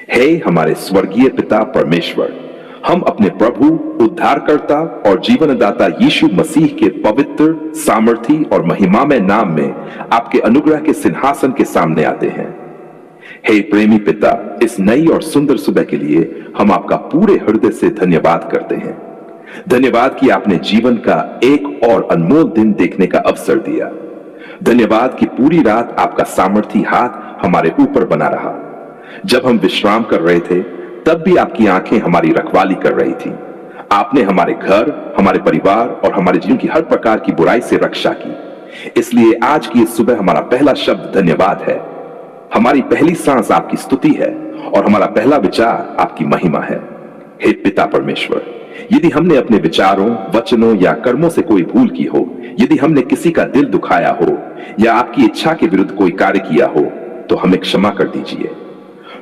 हे हमारे स्वर्गीय पिता परमेश्वर, हम अपने प्रभु, उद्धारकर्ता और जीवनदाता यीशु मसीह के पवित्र, सामर्थी और महिमामय नाम में आपके अनुग्रह के सिंहासन के सामने आते हैं। हे प्रेमी पिता, इस नई और सुंदर सुबह के लिए हम आपका पूरे हृदय से धन्यवाद करते हैं। धन्यवाद कि आपने जीवन का एक और अनमोल दिन देखने का अवसर दिया। धन्यवाद कि पूरी रात आपका सामर्थी हाथ हमारे ऊपर बना रहा। जब हम विश्राम कर रहे थे तब भी आपकी आंखें हमारी रखवाली कर रही थी। आपने हमारे घर, हमारे परिवार और हमारे जीवन की हर प्रकार की बुराई से रक्षा की। इसलिए आज की इस सुबह हमारा पहला शब्द धन्यवाद है। हमारी पहली सांस आपकी स्तुति है और हमारा पहला विचार आपकी महिमा है। हे पिता परमेश्वर, यदि हमने अपने विचारों, वचनों या कर्मों से कोई भूल की हो, यदि हमने किसी का दिल दुखाया हो या आपकी इच्छा के विरुद्ध कोई कार्य किया हो, तो हमें क्षमा कर दीजिए।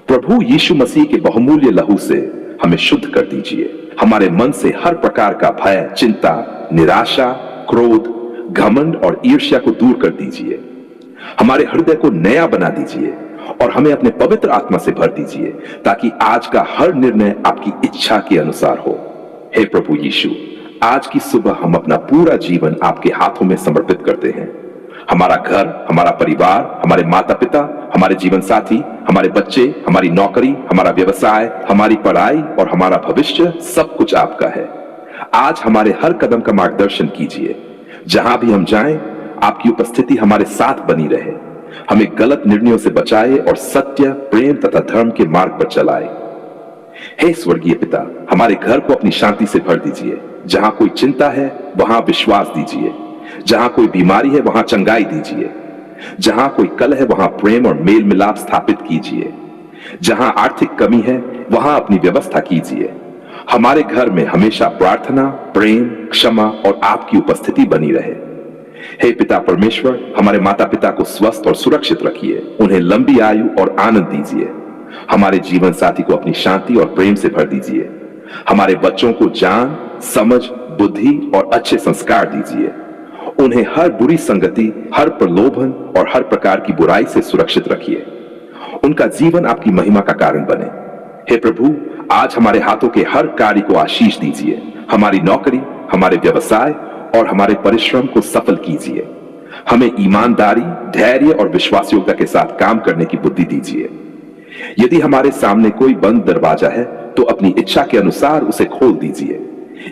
प्रभु यीशु मसीह के बहुमूल्य लहू से हमें शुद्ध कर दीजिए। हमारे मन से हर प्रकार का भय, चिंता, निराशा, क्रोध, घमंड और ईर्ष्या को दूर कर दीजिए। हमारे हृदय को नया बना दीजिए और हमें अपने पवित्र आत्मा से भर दीजिए, ताकि आज का हर निर्णय आपकी इच्छा के अनुसार हो। हे प्रभु यीशु, आज की सुबह हम अपना पूरा जीवन आपके हाथों में समर्पित करते हैं। हमारा घर, हमारा परिवार, हमारे माता पिता, हमारे जीवन साथी, हमारे बच्चे, हमारी नौकरी, हमारा व्यवसाय, हमारी पढ़ाई और हमारा भविष्य, सब कुछ आपका है। आज हमारे हर कदम का मार्गदर्शन कीजिए। जहां भी हम जाएं, आपकी उपस्थिति हमारे साथ बनी रहे। हमें गलत निर्णयों से बचाए और सत्य, प्रेम तथा धर्म के मार्ग पर चलाए। हे स्वर्गीय पिता, हमारे घर को अपनी शांति से भर दीजिए। जहां कोई चिंता है वहां विश्वास दीजिए। जहां कोई बीमारी है वहां चंगाई दीजिए। जहां कोई कलह है वहां प्रेम और मेल मिलाप स्थापित कीजिए। जहां आर्थिक कमी है वहां अपनी व्यवस्था कीजिए। हमारे घर में हमेशा प्रार्थना, प्रेम, क्षमा और आपकी उपस्थिति बनी रहे। हे पिता परमेश्वर, हमारे माता पिता को स्वस्थ और सुरक्षित रखिए। उन्हें लंबी आयु और आनंद दीजिए। हमारे जीवन साथी को अपनी शांति और प्रेम से भर दीजिए। हमारे बच्चों को ज्ञान, समझ, बुद्धि और अच्छे संस्कार दीजिए। उन्हें हर बुरी संगति, हर प्रलोभन और हर प्रकार की बुराई से सुरक्षित रखिए। उनका जीवन आपकी महिमा का कारण बने। हे प्रभु, आज हमारे हाथों के हर कार्य को आशीष दीजिए। हमारी नौकरी, हमारे व्यवसाय और हमारे परिश्रम को सफल कीजिए। हमें ईमानदारी, धैर्य और विश्वासयोग्यता के साथ काम करने की बुद्धि दीजिए। यदि हमारे सामने कोई बंद दरवाजा है तो अपनी इच्छा के अनुसार उसे खोल दीजिए।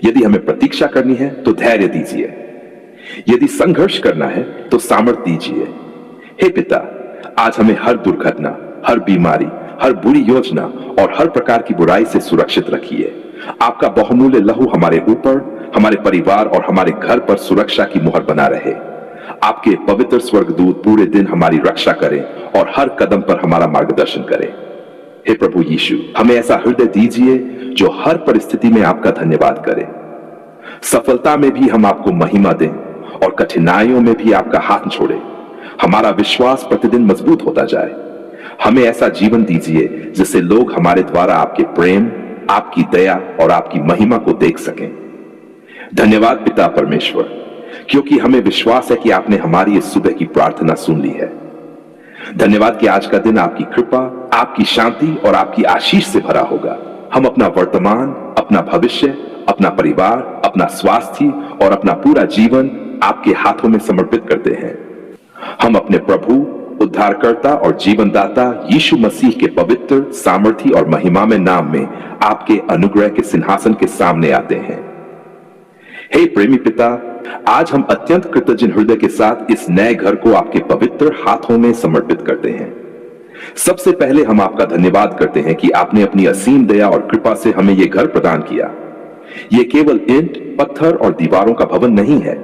यदि हमें प्रतीक्षा करनी है तो धैर्य दीजिए। यदि संघर्ष करना है तो सामर्थ्य दीजिए। हे पिता, आज हमें हर दुर्घटना, हर बीमारी, हर बुरी योजना और हर प्रकार की बुराई से सुरक्षित रखिए। आपका बहुमूल्य लहू हमारे ऊपर, हमारे परिवार और हमारे घर पर सुरक्षा की मुहर बना रहे। आपके पवित्र स्वर्गदूत पूरे दिन हमारी रक्षा करें और हर कदम पर हमारा मार्गदर्शन करें। हे प्रभु यीशु, हमें ऐसा हृदय दीजिए जो हर परिस्थिति में आपका धन्यवाद करे। सफलता में भी हम आपको महिमा दें और कठिनाइयों में भी आपका हाथ छोड़े। हमारा विश्वास प्रतिदिन मजबूत होता जाए। हमें ऐसा जीवन दीजिए जिससे लोग हमारे द्वारा आपके प्रेम, आपकी दया और आपकी महिमा को देख सकें। धन्यवाद पिता परमेश्वर, क्योंकि हमें विश्वास है कि आपने हमारी इस सुबह की प्रार्थना सुन ली है। धन्यवाद कि आज का दिन आपकी कृपा, आपकी शांति और आपकी आशीष से भरा होगा। हम अपना वर्तमान, अपना भविष्य, अपना परिवार, अपना स्वास्थ्य और अपना पूरा जीवन आपके हाथों में समर्पित करते हैं। हम अपने प्रभु, उद्धारकर्ता और जीवनदाता यीशु मसीह के पवित्र, सामर्थी और महिमामय नाम में आपके अनुग्रह के सिंहासन के सामने आते हैं। हे प्रेमी पिता, आज हम अत्यंत कृतज्ञ हृदय के साथ इस नए घर को आपके पवित्र हाथों में समर्पित करते हैं। सबसे पहले हम आपका धन्यवाद करते हैं कि आपने अपनी असीम दया और कृपा से हमें यह घर प्रदान किया। यह केवल ईंट, पत्थर और दीवारों का भवन नहीं है,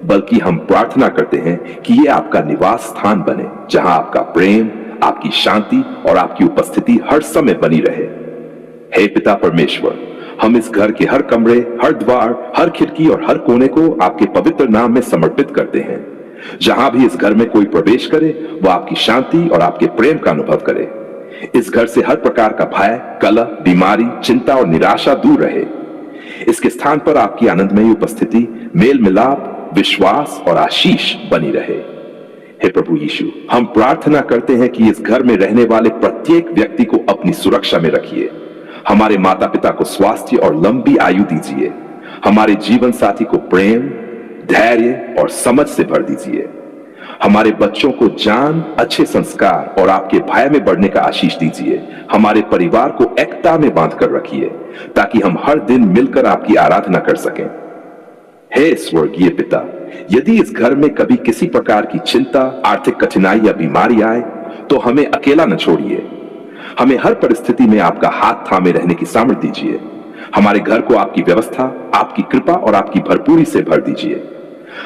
बल्कि हम प्रार्थना करते हैं कि यह आपका निवास स्थान बने, जहां आपका प्रेम, आपकी शांति और आपकी उपस्थिति हर समय बनी रहे। हे पिता परमेश्वर, हम इस घर के हर कमरे, हर द्वार, हर खिड़की और हर कोने को आपके पवित्र नाम में समर्पित करते हैं। जहां भी इस घर में कोई प्रवेश करे, वह आपकी शांति और आपके प्रेम का अनुभव करे। इस घर से हर प्रकार का भय, कलह, बीमारी, चिंता और निराशा दूर रहे। इसके स्थान पर आपकी आनंदमयी उपस्थिति, मेल मिलाप, विश्वास और आशीष बनी रहे। हे प्रभु यीशु, हम प्रार्थना करते हैं कि इस घर में रहने वाले प्रत्येक व्यक्ति को अपनी सुरक्षा में रखिए। हमारे माता पिता को स्वास्थ्य और लंबी आयु दीजिए। हमारे जीवन साथी को प्रेम, धैर्य और समझ से भर दीजिए। हमारे बच्चों को ज्ञान, अच्छे संस्कार और आपके भय में बढ़ने का आशीष दीजिए। हमारे परिवार को एकता में बांधकर रखिए ताकि हम हर दिन मिलकर आपकी आराधना कर सकें। हे स्वर्गीय पिता, यदि इस घर में कभी किसी प्रकार की चिंता, आर्थिक कठिनाई या बीमारी आए तो हमें अकेला न छोड़िए। हमें हर परिस्थिति में आपका हाथ थामे रहने की सामर्थ्य दीजिए। हमारे घर को आपकी व्यवस्था, आपकी कृपा और आपकी भरपूरी से भर दीजिए।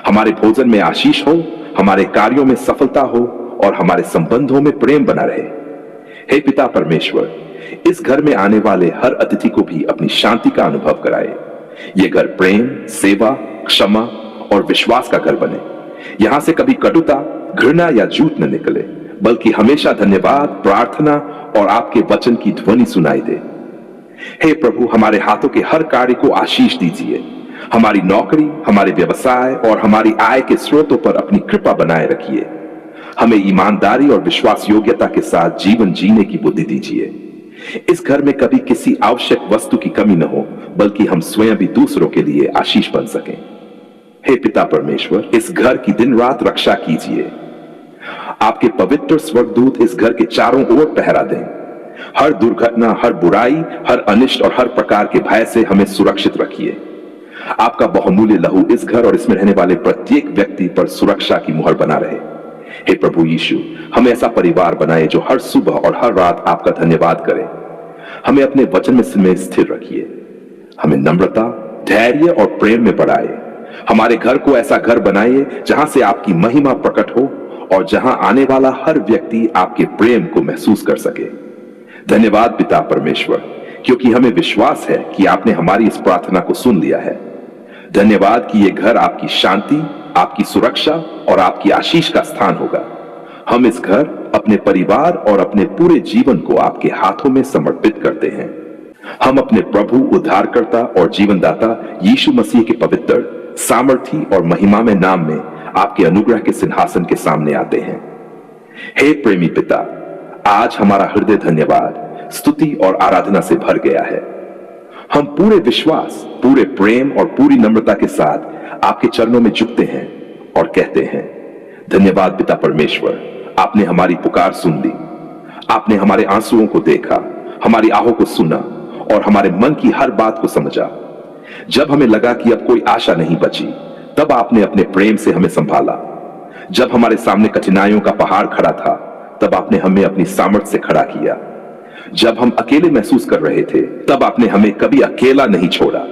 हमारे भोजन में आशीष हो, हमारे कार्यों में सफलता हो और हमारे संबंधों में प्रेम बना रहे। हे पिता परमेश्वर, इस घर में आने वाले हर अतिथि को भी अपनी शांति का अनुभव कराए। यह घर प्रेम, सेवा, क्षमा और विश्वास का घर बने। यहां से कभी कटुता, घृणा या झूठ न निकले, बल्कि हमेशा धन्यवाद, प्रार्थना और आपके वचन की ध्वनि सुनाई दे। हे प्रभु, हमारे हाथों के हर कार्य को आशीष दीजिए। हमारी नौकरी, हमारे व्यवसाय और हमारी आय के स्रोतों पर अपनी कृपा बनाए रखिए। हमें ईमानदारी और विश्वास योग्यता के साथ जीवन जीने की बुद्धि दीजिए। इस घर में कभी किसी आवश्यक वस्तु की कमी न हो, बल्कि हम स्वयं भी दूसरों के लिए आशीष बन सकें। हे पिता परमेश्वर, इस घर की दिन रात रक्षा कीजिए। आपके पवित्र स्वर्गदूत इस घर के चारों ओर पहरा दें। हर दुर्घटना, हर बुराई, हर अनिष्ट और हर प्रकार के भय से हमें सुरक्षित रखिए। आपका बहुमूल्य लहू इस घर और इसमें रहने वाले प्रत्येक व्यक्ति पर सुरक्षा की मुहर बना रहे। हे प्रभु यीशु, हमें ऐसा परिवार बनाए जो हर सुबह और हर रात आपका धन्यवाद करे। हमें अपने वचन में स्थिर रखिए। हमें नम्रता, धैर्य और प्रेम में बढ़ाए। हमारे घर को ऐसा घर बनाइए जहां से आपकी महिमा प्रकट हो और जहां आने वाला हर व्यक्ति आपके प्रेम को महसूस कर सके। धन्यवाद पिता परमेश्वर, क्योंकि हमें विश्वास है कि आपने हमारी इस प्रार्थना को सुन लिया है। धन्यवाद कि यह घर आपकी शांति, आपकी सुरक्षा और आपकी आशीष का स्थान होगा। हम इस घर, अपने परिवार और अपने पूरे जीवन को आपके हाथों में समर्पित करते हैं। हम अपने प्रभु, उद्धारकर्ता और जीवनदाता यीशु मसीह के पवित्र, सामर्थी और महिमामय नाम में आपके अनुग्रह के सिंहासन के सामने आते हैं। हे प्रेमी पिता, आज हमारा हृदय धन्यवाद, स्तुति और आराधना से भर गया है। हम पूरे विश्वास, पूरे प्रेम और पूरी नम्रता के साथ आपके चरणों में झुकते हैं और कहते हैं, धन्यवाद पिता परमेश्वर, आपने हमारी पुकार सुन ली। आपने हमारे आंसुओं को देखा, हमारी आहों को सुना और हमारे मन की हर बात को समझा। जब हमें लगा कि अब कोई आशा नहीं बची, तब आपने अपने प्रेम से हमें संभाला। जब हमारे सामने कठिनाइयों का पहाड़ खड़ा था, तब आपने हमें अपनी सामर्थ से खड़ा किया। जब हम अकेले महसूस कर रहे थे, तब आपने हमें कभी अकेला नहीं छोड़ा।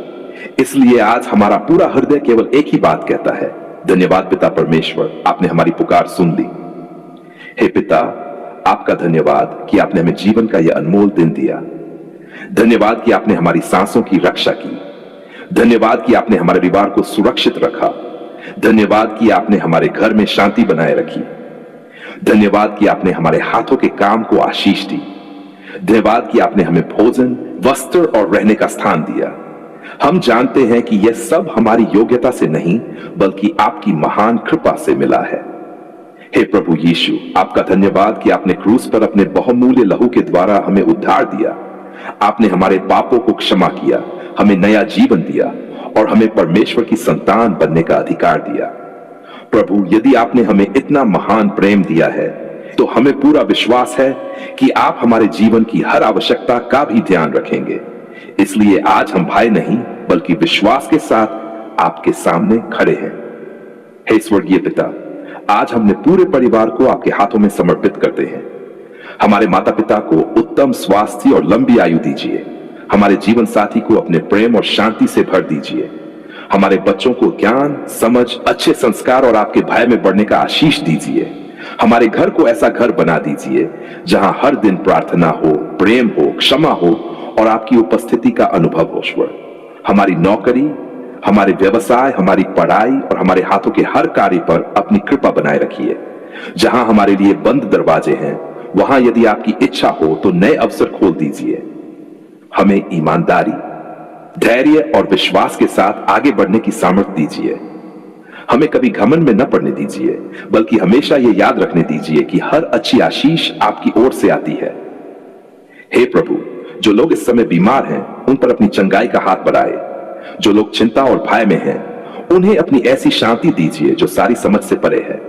इसलिए आज हमारा पूरा हृदय केवल एक ही बात कहता है, धन्यवाद पिता परमेश्वर, आपने हमारी पुकार सुन ली। हे पिता, आपका धन्यवाद कि आपने हमें जीवन का यह अनमोल दिन दिया। धन्यवाद कि आपने हमारी सांसों की रक्षा की। धन्यवाद कि आपने हमारे परिवार को सुरक्षित रखा। धन्यवाद कि आपने हमारे घर में शांति बनाए रखी। धन्यवाद कि आपने हमारे हाथों के काम को आशीष दी। धन्यवाद कि आपने हमें भोजन, वस्त्र और रहने का स्थान दिया। हम जानते हैं कि यह सब हमारी योग्यता से नहीं, बल्कि आपकी महान कृपा से मिला है। हे प्रभु यीशु, आपका धन्यवाद कि आपने क्रूस पर अपने बहुमूल्य लहू के द्वारा हमें उद्धार दिया। आपने हमारे पापों को क्षमा किया, हमें नया जीवन दिया और हमें परमेश्वर की संतान बनने का अधिकार दिया। प्रभु, यदि आपने हमें इतना महान प्रेम दिया है, तो हमें पूरा विश्वास है कि आप हमारे जीवन की हर आवश्यकता का भी ध्यान रखेंगे। इसलिए आज हम भय नहीं, बल्कि विश्वास के साथ आपके सामने खड़े हैं। हे स्वर्गीय पिता, आज हमने पूरे परिवार को आपके हाथों में समर्पित करते हैं। हमारे माता पिता को उत्तम स्वास्थ्य और लंबी आयु दीजिए। हमारे जीवन साथी को अपने प्रेम और शांति से भर दीजिए। हमारे बच्चों को ज्ञान, समझ, अच्छे संस्कार और आपके भय में बढ़ने का आशीष दीजिए। हमारे घर को ऐसा घर बना दीजिए जहां हर दिन प्रार्थना हो, प्रेम हो, क्षमा हो और आपकी उपस्थिति का अनुभव हो। ईश्वर, हमारी नौकरी, हमारे व्यवसाय, हमारी पढ़ाई और हमारे हाथों के हर कार्य पर अपनी कृपा बनाए रखिए। जहां हमारे लिए बंद दरवाजे हैं, वहां यदि आपकी इच्छा हो तो नए अवसर खोल दीजिए। हमें ईमानदारी, धैर्य और विश्वास के साथ आगे बढ़ने की सामर्थ्य दीजिए। हमें कभी घमंड में न पड़ने दीजिए, बल्कि हमेशा ये याद रखने दीजिए कि हर अच्छी आशीष आपकी ओर से आती है। हे प्रभु, जो लोग इस समय बीमार हैं, उन पर अपनी चंगाई का हाथ बढ़ाए। जो लोग चिंता और भय में हैं, उन्हें अपनी ऐसी शांति दीजिए जो सारी समझ से परे है।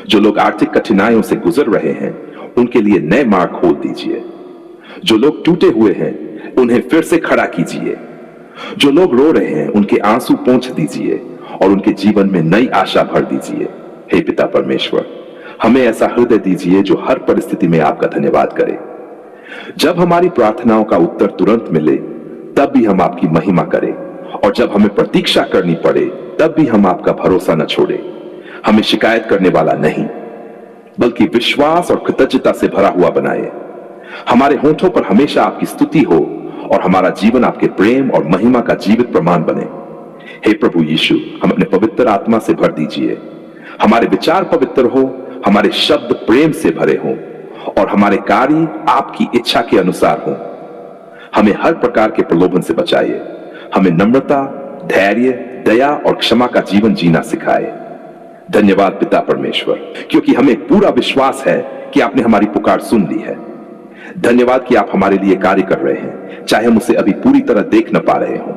जो लोग आर्थिक कठिनाइयों से गुजर रहे हैं, उनके लिए नए मार्ग खोल दीजिए। जो लोग टूटे हुए हैं, उन्हें फिर से खड़ा कीजिए। जो लोग रो रहे हैं, उनके आंसू पोंछ दीजिए और उनके जीवन में नई आशा भर दीजिए। हे पिता परमेश्वर, हमें ऐसा हृदय दीजिए जो हर परिस्थिति में आपका धन्यवाद करे। जब हमारी प्रार्थनाओं का उत्तर तुरंत मिले, तब भी हम आपकी महिमा करें, और जब हमें प्रतीक्षा करनी पड़े, तब भी हम आपका भरोसा न छोड़े। हमें शिकायत करने वाला नहीं, बल्कि विश्वास और कृतज्ञता से भरा हुआ बनाए। हमारे होठों पर हमेशा आपकी स्तुति हो और हमारा जीवन आपके प्रेम और महिमा का जीवित प्रमाण बने। हे प्रभु यीशु, हम अपने पवित्र आत्मा से भर दीजिए। हमारे विचार पवित्र हो, हमारे शब्द प्रेम से भरे हों और हमारे कार्य आपकी इच्छा के अनुसार हों। हमें हर प्रकार के प्रलोभन से बचाइए। हमें नम्रता, धैर्य, दया और क्षमा का जीवन जीना सिखाए। धन्यवाद पिता परमेश्वर, क्योंकि हमें पूरा विश्वास है कि आपने हमारी पुकार सुन ली है। धन्यवाद कि आप हमारे लिए कार्य कर रहे हैं, चाहे हम उसे अभी पूरी तरह देख न पा रहे हों।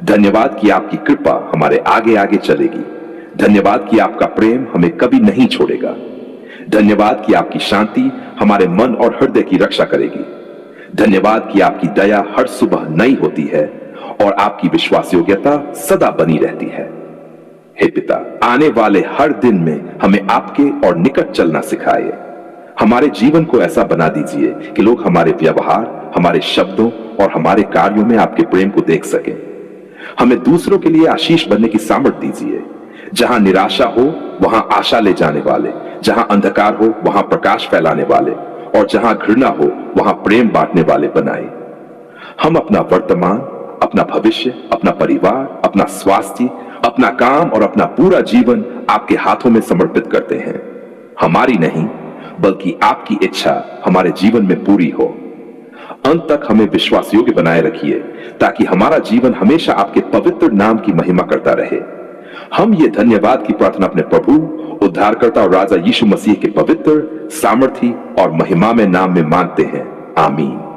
धन्यवाद कि आपकी कृपा हमारे आगे आगे चलेगी। धन्यवाद कि आपका प्रेम हमें कभी नहीं छोड़ेगा। धन्यवाद कि आपकी शांति हमारे मन और हृदय की रक्षा करेगी। धन्यवाद कि आपकी दया हर सुबह नई होती है और आपकी विश्वास योग्यता सदा बनी रहती है। हे पिता, आने वाले हर दिन में हमें आपके और निकट चलना सिखाइए। हमारे जीवन को ऐसा बना दीजिए कि लोग हमारे व्यवहार, हमारे शब्दों और हमारे कार्यों में आपके प्रेम को देख सकें। हमें दूसरों के लिए आशीष बनने की सामर्थ्य दीजिए। जहां निराशा हो, वहां आशा ले जाने वाले, जहां अंधकार हो, वहां प्रकाश फैलाने वाले, और जहां घृणा हो, वहां प्रेम बांटने वाले बनाए। हम अपना वर्तमान, अपना भविष्य, अपना परिवार, अपना स्वास्थ्य, अपना काम और अपना पूरा जीवन आपके हाथों में समर्पित करते हैं। हमारी नहीं, बल्कि आपकी इच्छा हमारे जीवन में पूरी हो। अंत तक हमें विश्वास योग्य बनाए रखिए, ताकि हमारा जीवन हमेशा आपके पवित्र नाम की महिमा करता रहे। हम ये धन्यवाद की प्रार्थना अपने प्रभु, उद्धारकर्ता और राजा यीशु मसीह के पवित्र, सामर्थी और महिमा में नाम में मांगते हैं। आमीन।